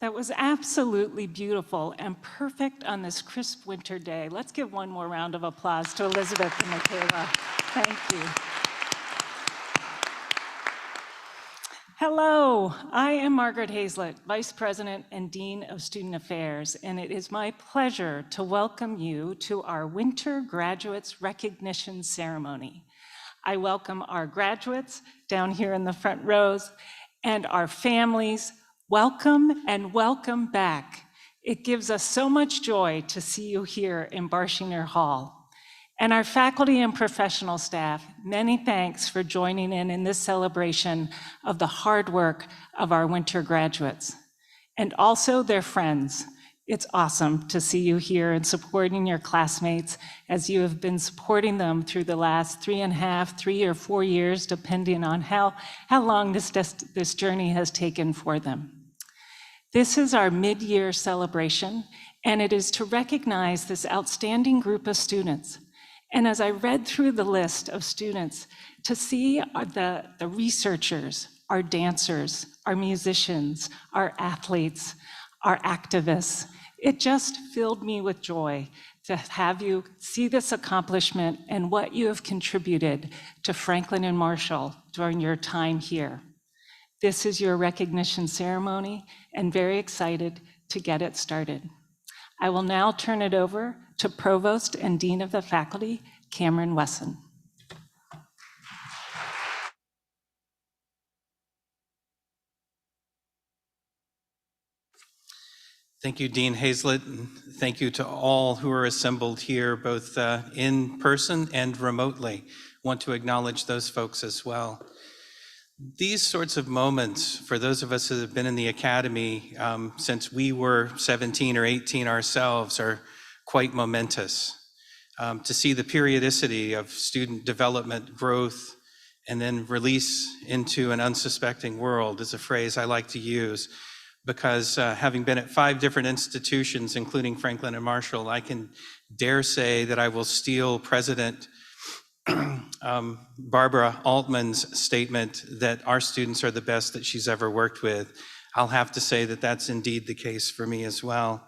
That was absolutely beautiful and perfect on this crisp winter day. Let's give one more round of applause to Elizabeth and Michaela. Thank you. Hello, I am Margaret Hazlett, Vice President and Dean of Student Affairs, and it is my pleasure to welcome you to our Winter Graduates Recognition Ceremony. I welcome our graduates down here in the front rows and our families. Welcome and welcome back. It gives us so much joy to see you here in Barshinger Hall. And our faculty and professional staff, many thanks for joining in this celebration of the hard work of our winter graduates. And also their friends. It's awesome to see you here and supporting your classmates as you have been supporting them through the last 3 or 4 years, depending on how long this journey has taken for them. This is our mid-year celebration, and it is to recognize this outstanding group of students. And as I read through the list of students, to see the researchers, our dancers, our musicians, our athletes, our activists, it just filled me with joy to have you see this accomplishment and what you have contributed to Franklin and Marshall during your time here. This is your recognition ceremony, and very excited to get it started. I will now turn it over to Provost and Dean of the Faculty, Cameron Wesson. Thank you, Dean Hazlett, and thank you to all who are assembled here, both in person and remotely. Want to acknowledge those folks as well. These sorts of moments, for those of us who have been in the academy since we were 17 or 18 ourselves, are quite momentous. To see the periodicity of student development, growth, and then release into an unsuspecting world is a phrase I like to use, because having been at 5 different institutions, including Franklin and Marshall, I can dare say that I will steal President Barbara Altman's statement that our students are the best that she's ever worked with. I'll have to say that that's indeed the case for me as well.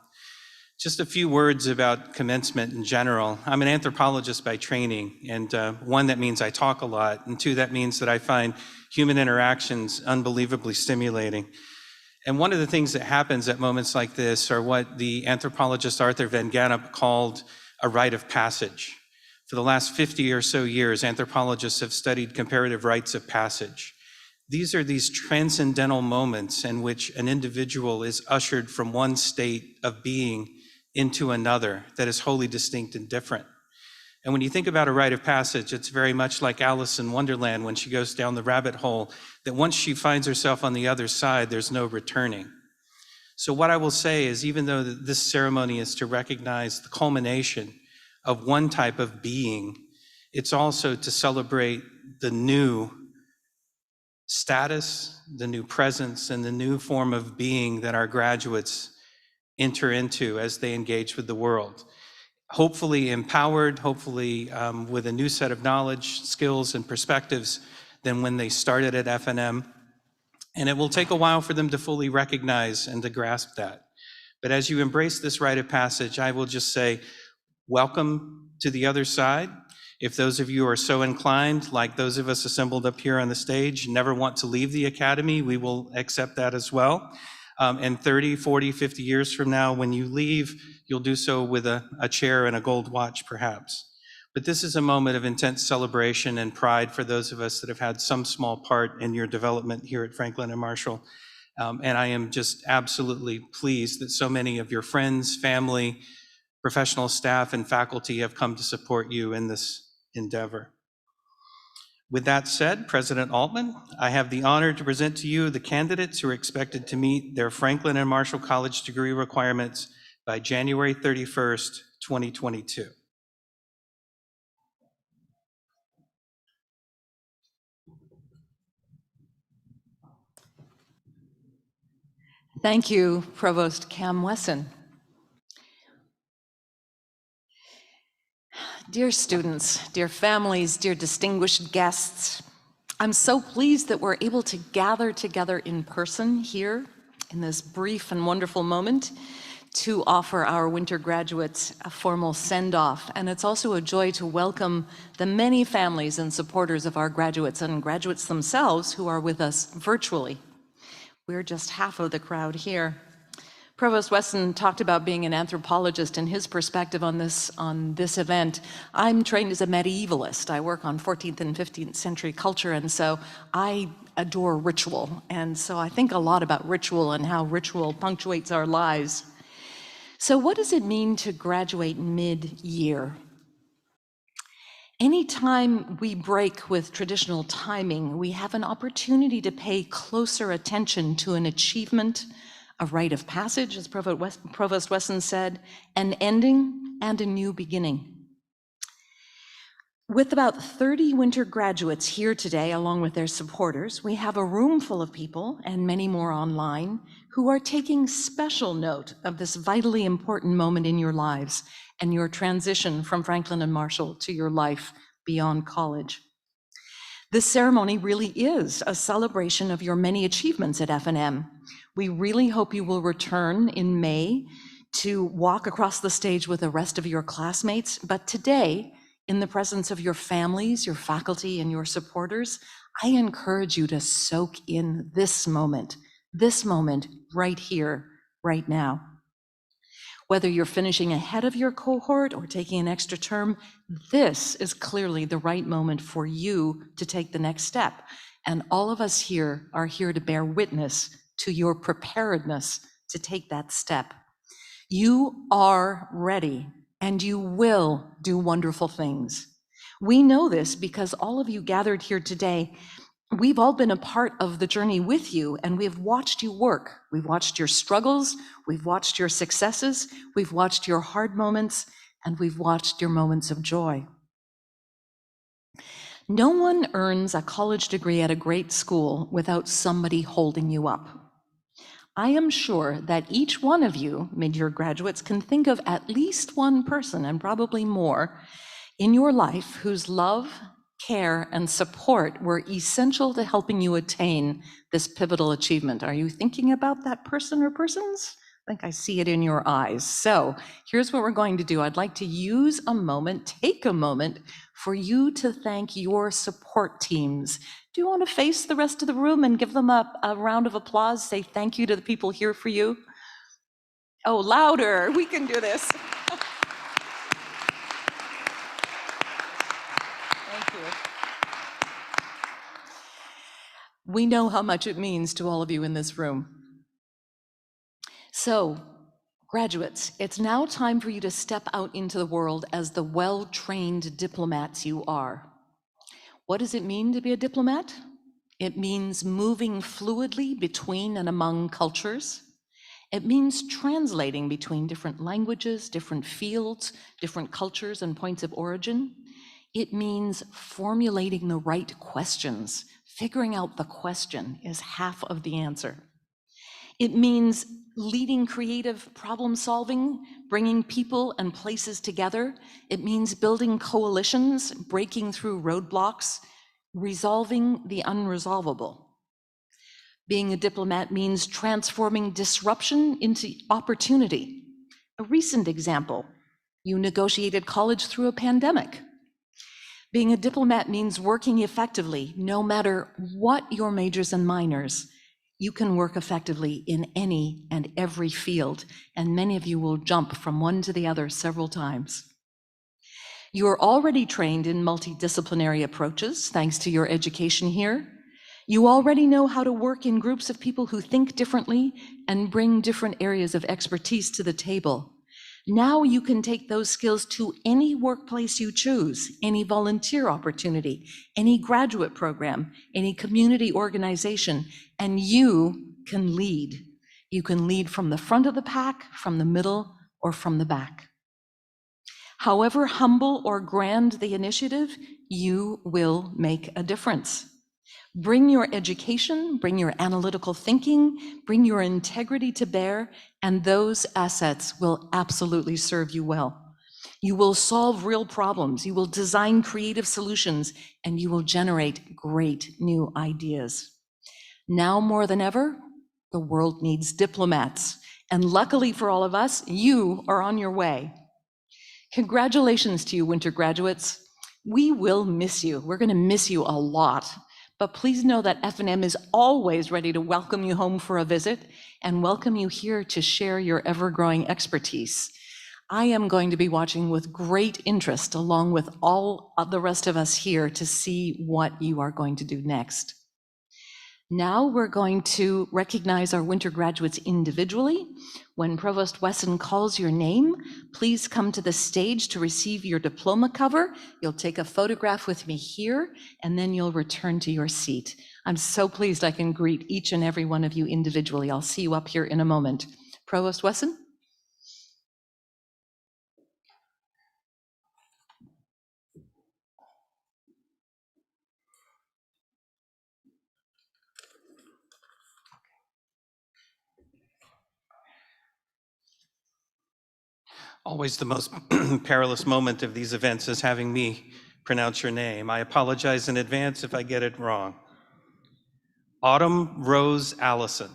Just a few words about commencement in general. I'm an anthropologist by training, and 1, that means I talk a lot, and 2, that means that I find human interactions unbelievably stimulating. And one of the things that happens at moments like this are what the anthropologist Arthur Van Gennep called a rite of passage. For the last 50 or so years, anthropologists have studied comparative rites of passage. These are these transcendental moments in which an individual is ushered from one state of being into another that is wholly distinct and different. And when you think about a rite of passage, it's very much like Alice in Wonderland when she goes down the rabbit hole, that once she finds herself on the other side, there's no returning. So what I will say is, even though this ceremony is to recognize the culmination of one type of being, it's also to celebrate the new status, the new presence, and the new form of being that our graduates enter into as they engage with the world. Hopefully empowered, hopefully with a new set of knowledge, skills, and perspectives than when they started at FNM. And it will take a while for them to fully recognize and to grasp that. But as you embrace this rite of passage, I will just say, welcome to the other side. If those of you are so inclined, like those of us assembled up here on the stage, never want to leave the academy, we will accept that as well. And 30, 40, 50 years from now, when you leave, you'll do so with a chair and a gold watch, perhaps. But this is a moment of intense celebration and pride for those of us that have had some small part in your development here at Franklin and Marshall. And I am just absolutely pleased that so many of your friends, family, professional staff, and faculty have come to support you in this endeavor. With that said, President Altman, I have the honor to present to you the candidates who are expected to meet their Franklin and Marshall College degree requirements by January 31st, 2022. Thank you, Provost Cam Wesson. Dear students, dear families, dear distinguished guests, I'm so pleased that we're able to gather together in person here in this brief and wonderful moment to offer our winter graduates a formal send-off. And it's also a joy to welcome the many families and supporters of our graduates and graduates themselves who are with us virtually. We're just half of the crowd here. Provost Wesson talked about being an anthropologist and his perspective on this event. I'm trained as a medievalist. I work on 14th and 15th century culture, and so I adore ritual. And so I think a lot about ritual and how ritual punctuates our lives. So what does it mean to graduate mid-year? Anytime we break with traditional timing, we have an opportunity to pay closer attention to an achievement, a rite of passage, as Provost Wesson said, an ending and a new beginning. With about 30 winter graduates here today, along with their supporters, we have a room full of people, and many more online, who are taking special note of this vitally important moment in your lives and your transition from Franklin and Marshall to your life beyond college. This ceremony really is a celebration of your many achievements at FNM. We really hope you will return in May to walk across the stage with the rest of your classmates, but today, in the presence of your families, your faculty, and your supporters, I encourage you to soak in this moment right here, right now. Whether you're finishing ahead of your cohort or taking an extra term, this is clearly the right moment for you to take the next step. And all of us here are here to bear witness to your preparedness to take that step. You are ready, and you will do wonderful things. We know this because all of you gathered here today, we've all been a part of the journey with you, and we've watched you work. We've watched your struggles, we've watched your successes, we've watched your hard moments, and we've watched your moments of joy. No one earns a college degree at a great school without somebody holding you up. I am sure that each one of you, mid-year graduates, can think of at least one person, and probably more, in your life whose love, care, and support were essential to helping you attain this pivotal achievement. Are you thinking about that person or persons? I think I see it in your eyes. So here's what we're going to do. I'd like to use a moment, take a moment, for you to thank your support teams. Do you want to face the rest of the room and give them a round of applause? Say thank you to the people here for you. Oh, louder. We can do this. Thank you. We know how much it means to all of you in this room. So, graduates, it's now time for you to step out into the world as the well-trained diplomats you are. What does it mean to be a diplomat? It means moving fluidly between and among cultures. It means translating between different languages, different fields, different cultures and points of origin. It means formulating the right questions. Figuring out the question is half of the answer. It means leading creative problem solving, bringing people and places together. It means building coalitions, breaking through roadblocks, resolving the unresolvable. Being a diplomat means transforming disruption into opportunity. A recent example, you negotiated college through a pandemic. Being a diplomat means working effectively, no matter what your majors and minors. You can work effectively in any and every field, and many of you will jump from one to the other several times. You are already trained in multidisciplinary approaches, thanks to your education here. You already know how to work in groups of people who think differently and bring different areas of expertise to the table. Now you can take those skills to any workplace you choose, any volunteer opportunity, any graduate program, any community organization, and you can lead. You can lead from the front of the pack, from the middle, or from the back. However humble or grand the initiative, you will make a difference. Bring your education, bring your analytical thinking, bring your integrity to bear, and those assets will absolutely serve you well. You will solve real problems, you will design creative solutions, and you will generate great new ideas. Now more than ever, the world needs diplomats, and luckily for all of us, you are on your way. Congratulations to you, winter graduates. We will miss you. We're going to miss you a lot. But please know that F&M is always ready to welcome you home for a visit and welcome you here to share your ever-growing expertise. I am going to be watching with great interest, along with all of the rest of us here, to see what you are going to do next. Now we're going to recognize our winter graduates individually. When Provost Wesson calls your name, please come to the stage to receive your diploma cover. You'll take a photograph with me here, and then you'll return to your seat. I'm so pleased I can greet each and every one of you individually. I'll see you up here in a moment. Provost Wesson? Always the most perilous moment of these events is having me pronounce your name. I apologize in advance if I get it wrong. Autumn Rose Allison.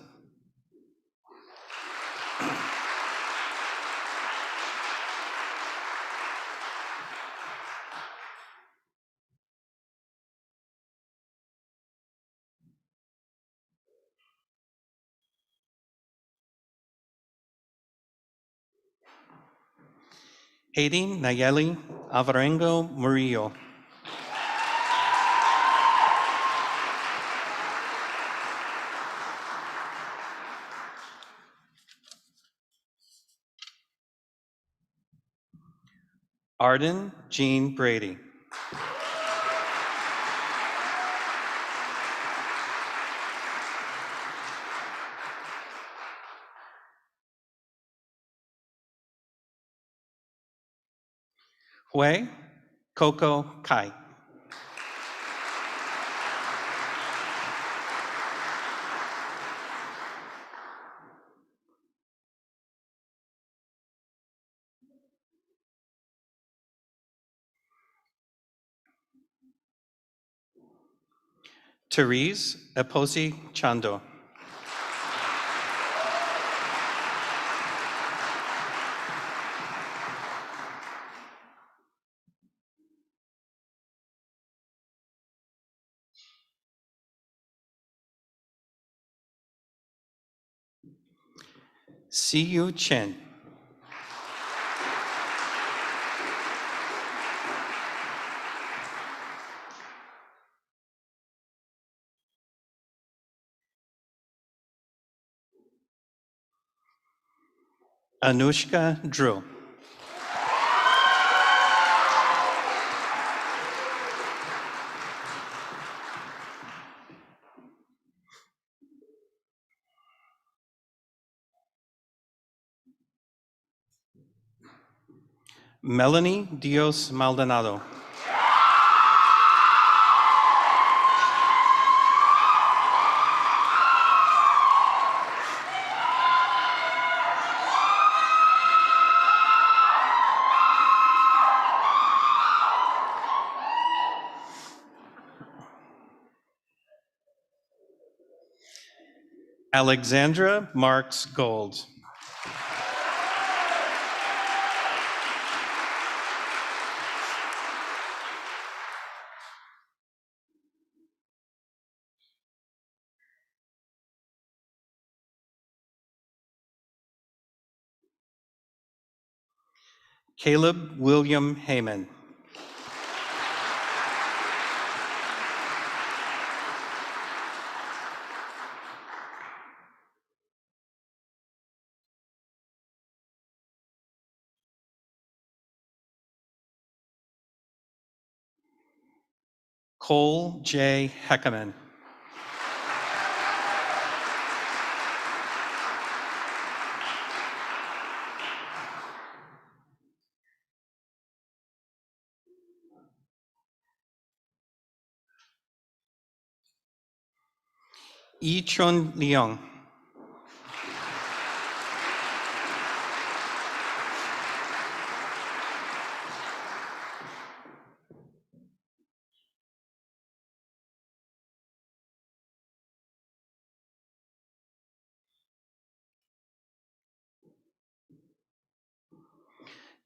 Hayden Nayeli Alvarengo Murillo. Arden Jean Brady. Hui Coco Kai. Therese Eposi Chando. Siyu Chen. Anushka Drew. Melanie Dios Maldonado. Alexandra Marks Gold. Caleb William Heyman. Cole J. Heckerman. Yi Chun Leong.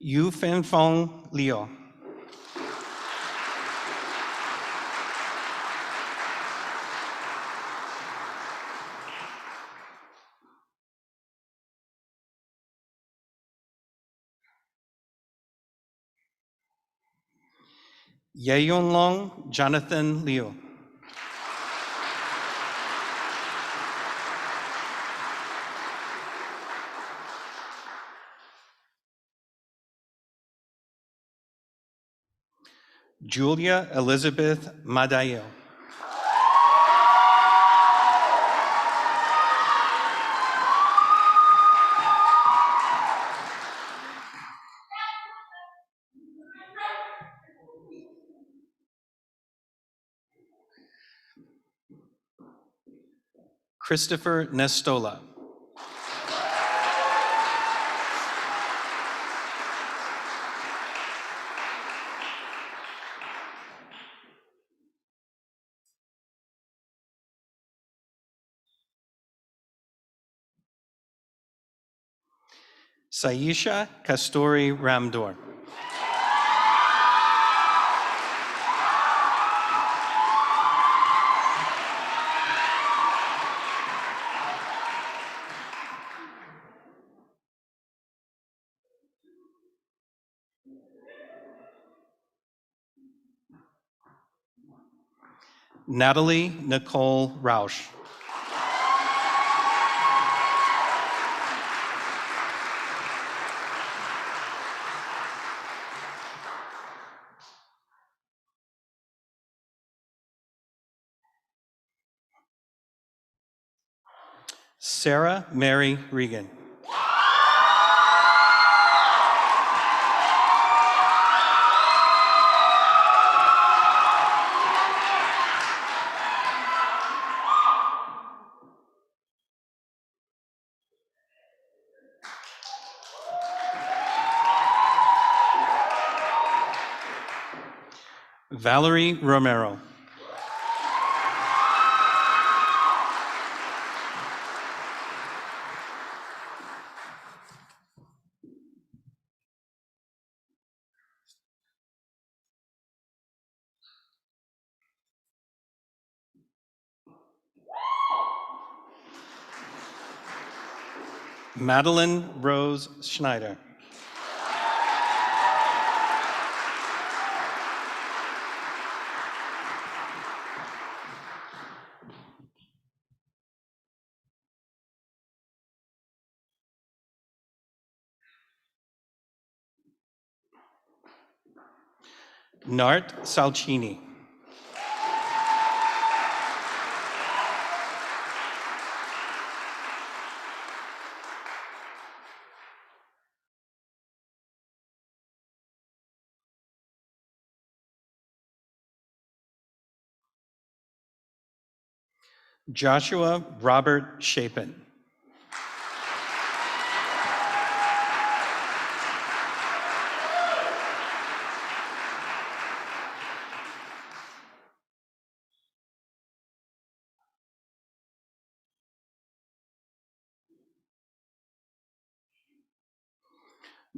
Yu Fan Fong Liu. Yeyun Long Jonathan Liu. Julia Elizabeth Madayo. Christopher Nestola. Saisha Kasturi Ramdor. Natalie Nicole Rausch. Sarah Mary Regan. Valerie Romero. Madeline Rose Schneider. Nart Salcini. Joshua Robert Chapin.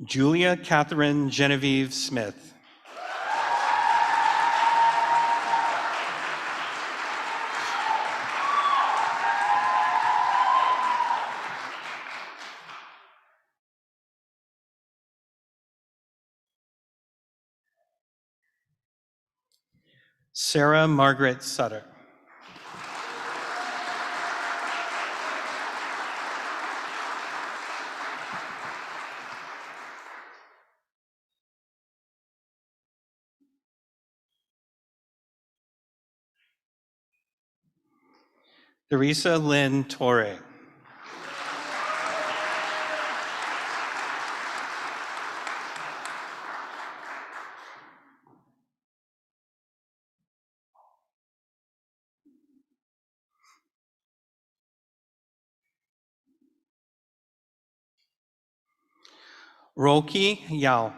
Julia Catherine Genevieve Smith. Sarah Margaret Sutter. Theresa Lynn Torre. Roki Yao.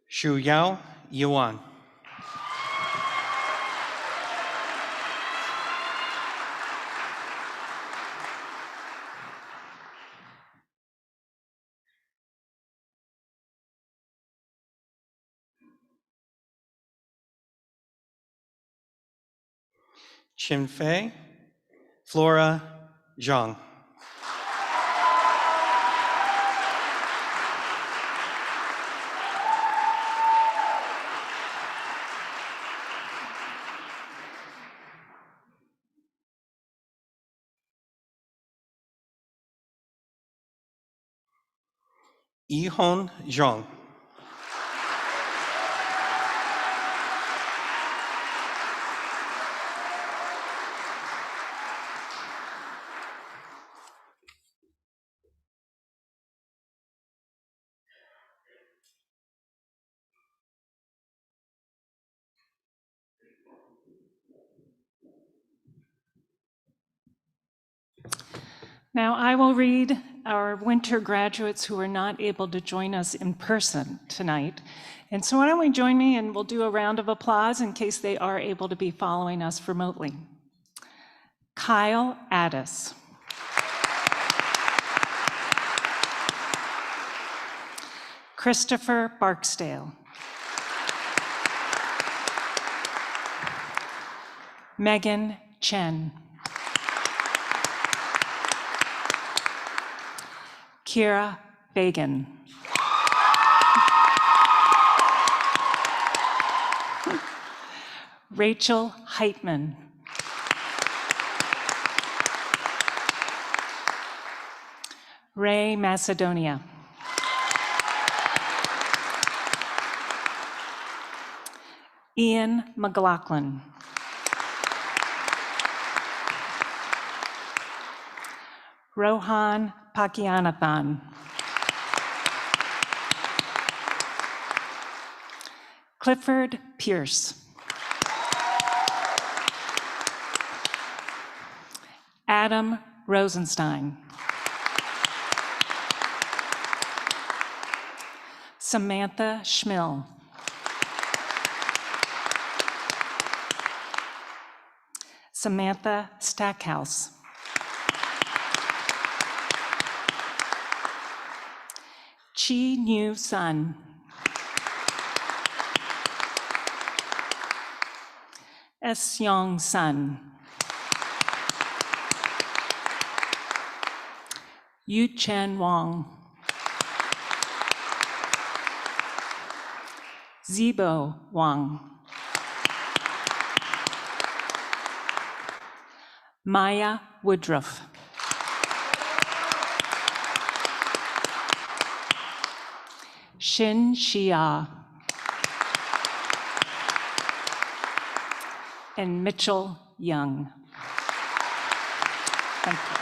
Shu Yao Yuan. Chinfei Flora Zhang. Yihon Zhang. Now, I will read our winter graduates who are not able to join us in person tonight. And so why don't we join me and we'll do a round of applause in case they are able to be following us remotely. Kyle Addis. Christopher Barksdale. Megan Chen. Kira Fagan. Rachel Heitman. Ray Macedonia. Ian McLaughlin. Rohan Pakianathan. Clifford Pierce. Adam Rosenstein. Samantha Schmill. Samantha Stackhouse. Chi Nhu Sun. S. Yong Sun. Yu Chen Wong. Zibo Wang. Maya Woodruff. Shin Xia. And Mitchell Young. Thank you.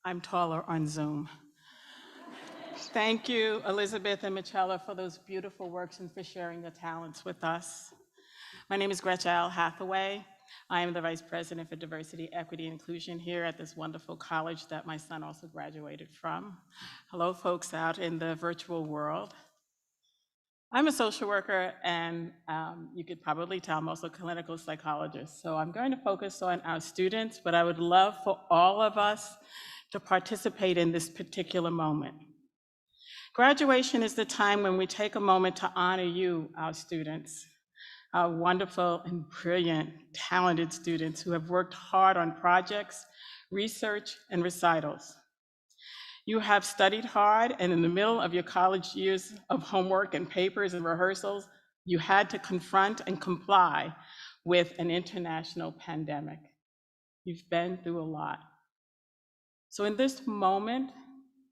I'm taller on Zoom. Thank you, Elizabeth and Michela, for those beautiful works and for sharing your talents with us. My name is Gretchen Hathaway. I am the Vice President for Diversity, Equity, and Inclusion here at this wonderful college that my son also graduated from. Hello, folks out in the virtual world. I'm a social worker, and you could probably tell I'm also a clinical psychologist. So I'm going to focus on our students, but I would love for all of us to participate in this particular moment. Graduation is the time when we take a moment to honor you, our students, our wonderful and brilliant, talented students who have worked hard on projects, research, and recitals. You have studied hard, and in the middle of your college years of homework and papers and rehearsals, you had to confront and comply with an international pandemic. You've been through a lot. So in this moment,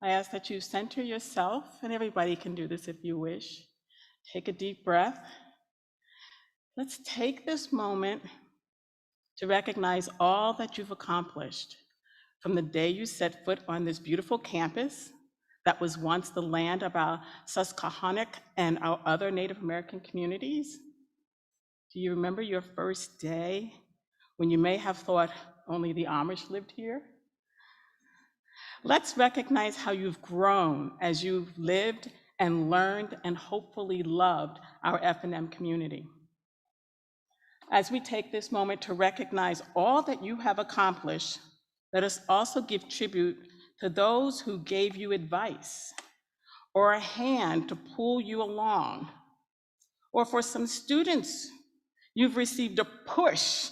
I ask that you center yourself, and everybody can do this if you wish. Take a deep breath. Let's take this moment to recognize all that you've accomplished from the day you set foot on this beautiful campus that was once the land of our Susquehannock and our other Native American communities. Do you remember your first day when you may have thought only the Amish lived here? Let's recognize how you've grown as you've lived and learned and hopefully loved our F&M community. As we take this moment to recognize all that you have accomplished, let us also give tribute to those who gave you advice or a hand to pull you along. Or for some students, you've received a push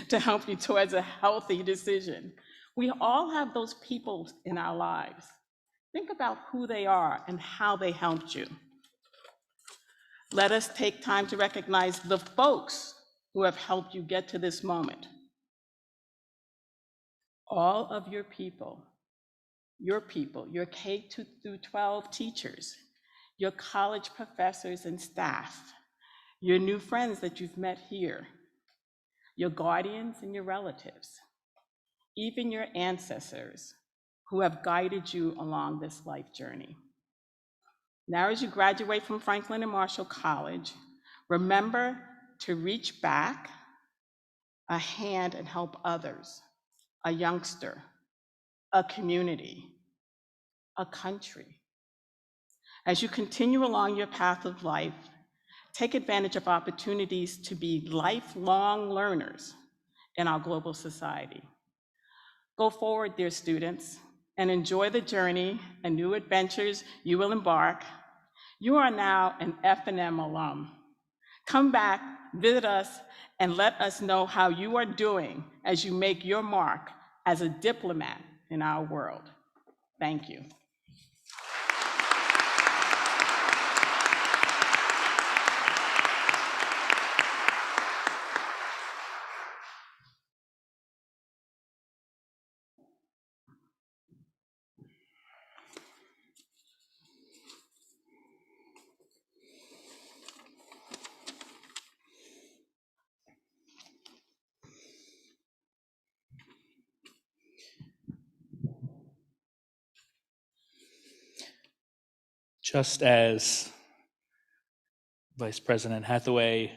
to help you towards a healthy decision. We all have those people in our lives. Think about who they are and how they helped you. Let us take time to recognize the folks who have helped you get to this moment. All of your people, your K through 12 teachers, your college professors and staff, your new friends that you've met here, your guardians and your relatives, even your ancestors who have guided you along this life journey. Now, as you graduate from Franklin and Marshall College, remember to reach back a hand and help others, a youngster, a community, a country. As you continue along your path of life, take advantage of opportunities to be lifelong learners in our global society. Go forward, dear students, and enjoy the journey and new adventures you will embark. You are now an F&M alum. Come back, visit us, and let us know how you are doing as you make your mark as a diplomat in our world. Thank you. Just as Vice President Hathaway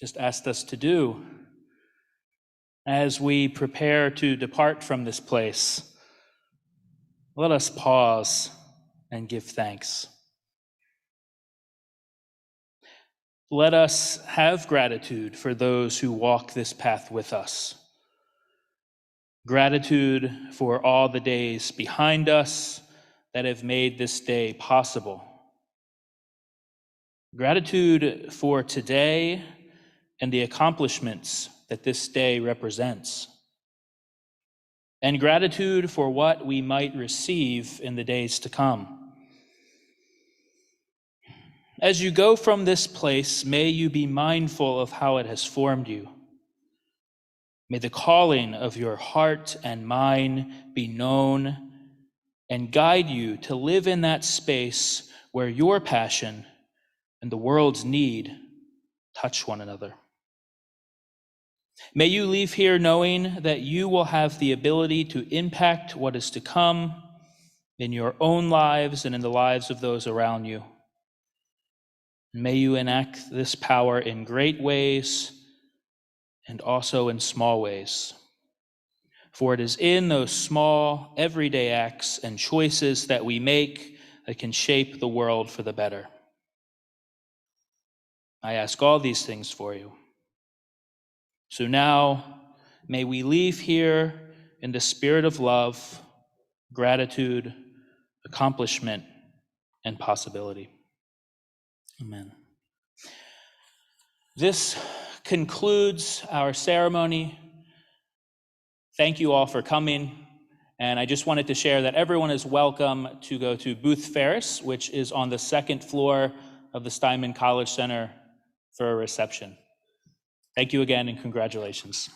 just asked us to do, as we prepare to depart from this place, let us pause and give thanks. Let us have gratitude for those who walk this path with us. Gratitude for all the days behind us that have made this day possible. Gratitude for today and the accomplishments that this day represents. And gratitude for what we might receive in the days to come. As you go from this place, may you be mindful of how it has formed you. May the calling of your heart and mine be known and guide you to live in that space where your passion and the world's need touch one another. May you leave here knowing that you will have the ability to impact what is to come in your own lives and in the lives of those around you. May you enact this power in great ways and also in small ways. For it is in those small, everyday acts and choices that we make that can shape the world for the better. I ask all these things for you. So now, may we leave here in the spirit of love, gratitude, accomplishment, and possibility. Amen. This concludes our ceremony. Thank you all for coming. And I just wanted to share that everyone is welcome to go to Booth Ferris, which is on the second floor of the Steinman College Center for a reception. Thank you again and congratulations.